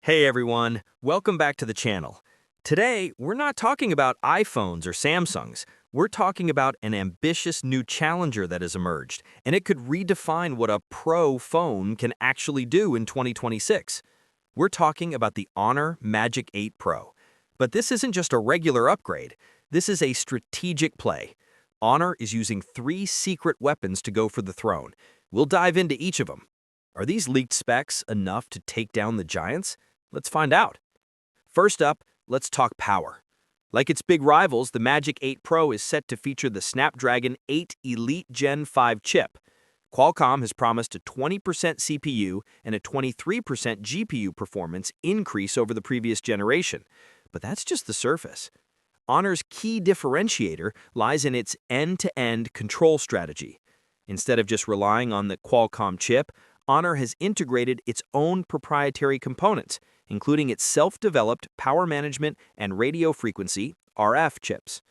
Hey everyone, welcome back to the channel. Today, we're not talking about iPhones or Samsungs. We're talking about an ambitious new challenger that has emerged, and it could redefine what a Pro phone can actually do in 2026. We're talking about the Honor Magic 8 Pro. But this isn't just a regular upgrade. This is a strategic play. Honor is using 3 secret weapons to go for the throne. We'll dive into each of them. Are these leaked specs enough to take down the giants? Let's find out. First up, let's talk power. Like its big rivals, the Magic 8 Pro is set to feature the Snapdragon 8 Elite Gen 5 chip. Qualcomm has promised a 20% CPU and a 23% GPU performance increase over the previous generation. But that's just the surface. Honor's key differentiator lies in its end-to-end control strategy. Instead of just relying on the Qualcomm chip, Honor has integrated its own proprietary components, including its self-developed power management and radio frequency (RF) chips.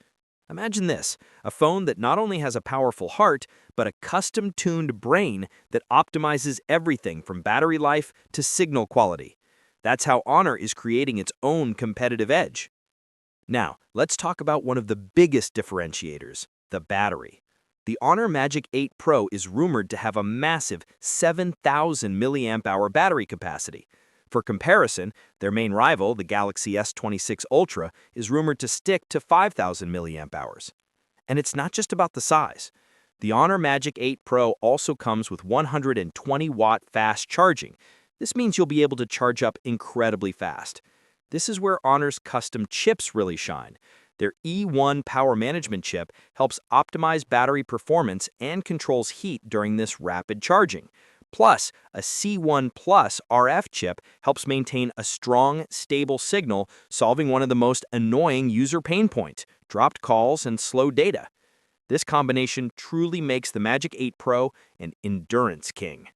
Imagine this, a phone that not only has a powerful heart, but a custom-tuned brain that optimizes everything from battery life to signal quality. That's how Honor is creating its own competitive edge. Now, let's talk about one of the biggest differentiators, the battery. The Honor Magic 8 Pro is rumored to have a massive 7,000 mAh battery capacity. For comparison, their main rival, the Galaxy S26 Ultra, is rumored to stick to 5,000 mAh. And it's not just about the size. The Honor Magic 8 Pro also comes with 120-watt fast charging. This means you'll be able to charge up incredibly fast. This is where Honor's custom chips really shine. Their E1 power management chip helps optimize battery performance and controls heat during this rapid charging. Plus, a C1 Plus RF chip helps maintain a strong, stable signal, solving one of the most annoying user pain points, dropped calls and slow data. This combination truly makes the Magic 8 Pro an endurance king.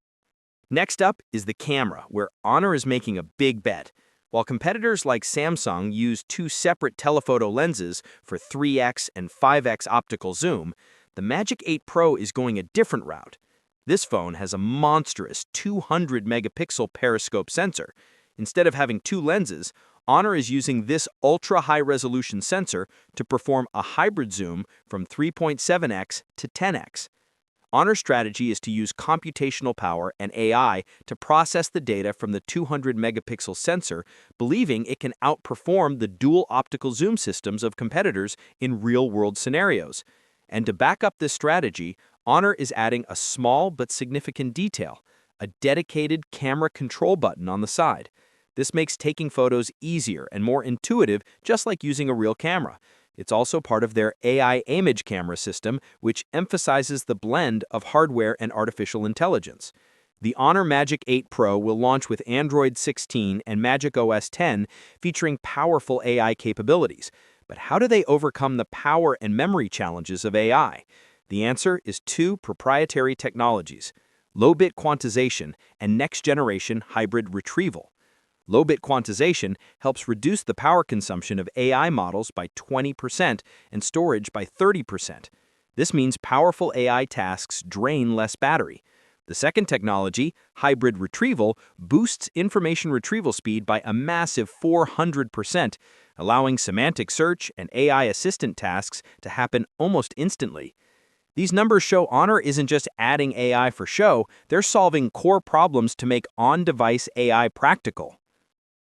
Next up is the camera, where Honor is making a big bet. While competitors like Samsung use 2 separate telephoto lenses for 3x and 5x optical zoom, the Magic 8 Pro is going a different route. This phone has a monstrous 200-megapixel periscope sensor. Instead of having 2 lenses, Honor is using this ultra-high-resolution sensor to perform a hybrid zoom from 3.7x to 10x. Honor's strategy is to use computational power and AI to process the data from the 200-megapixel sensor, believing it can outperform the dual optical zoom systems of competitors in real-world scenarios. And to back up this strategy, Honor is adding a small but significant detail, a dedicated camera control button on the side. This makes taking photos easier and more intuitive, just like using a real camera. It's also part of their AI image camera system, which emphasizes the blend of hardware and artificial intelligence. The Honor Magic 8 Pro will launch with Android 16 and macOS 10, featuring powerful AI capabilities. But how do they overcome the power and memory challenges of AI? The answer is 2 proprietary technologies: low-bit quantization and next-generation hybrid retrieval. Low-bit quantization helps reduce the power consumption of AI models by 20% and storage by 30%. This means powerful AI tasks drain less battery. The second technology, hybrid retrieval, boosts information retrieval speed by a massive 400%, allowing semantic search and AI assistant tasks to happen almost instantly. These numbers show Honor isn't just adding AI for show, they're solving core problems to make on-device AI practical.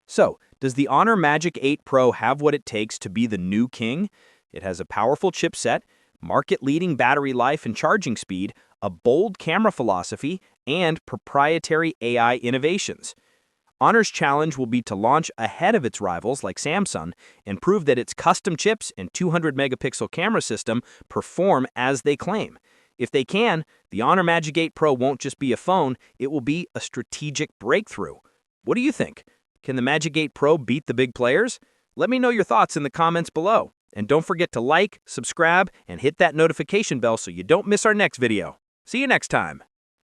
So, does the Honor Magic 8 Pro have what it takes to be the new king? It has a powerful chipset, market-leading battery life and charging speed, a bold camera philosophy, and proprietary AI innovations. Honor's challenge will be to launch ahead of its rivals like Samsung and prove that its custom chips and 200-megapixel camera system perform as they claim. If they can, the Honor Magic 8 Pro won't just be a phone, it will be a strategic breakthrough. What do you think? Can the Magic 8 Pro beat the big players? Let me know your thoughts in the comments below. And don't forget to like, subscribe, and hit that notification bell so you don't miss our next video. See you next time.